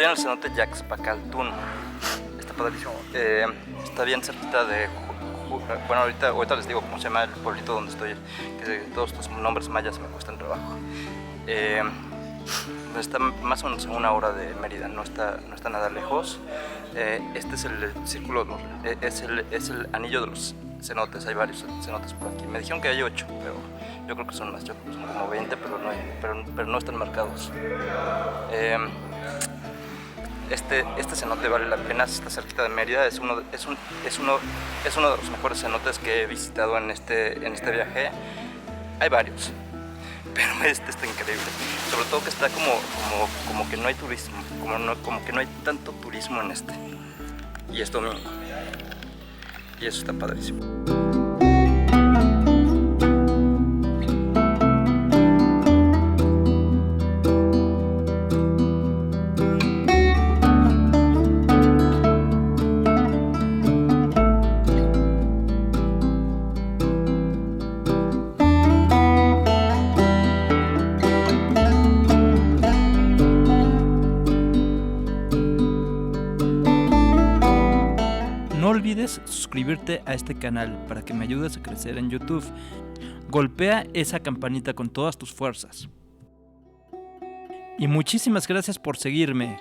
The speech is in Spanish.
Estoy en el cenote Yaxpacaltún. Está padrísimo. Está bien cerquita de... Bueno, ahorita les digo cómo se llama el pueblito donde estoy, que todos estos nombres mayas me cuestan trabajo. Está más o menos a 1 hora de Mérida, no está nada lejos. Este es el círculo, es el anillo de los cenotes. Hay varios cenotes por aquí. Me dijeron que hay 8, pero yo creo que son más. Yo creo que son como 20, pero no están marcados. Este cenote vale la pena, está cerquita de Mérida. Es uno de los mejores cenotes que he visitado en este viaje. Hay varios, pero este está increíble. Sobre todo que está como que no hay turismo, como que no hay tanto turismo en este. Y es domingo. Y eso está padrísimo. No olvides suscribirte a este canal para que me ayudes a crecer en YouTube. Golpea esa campanita con todas tus fuerzas. Y muchísimas gracias por seguirme.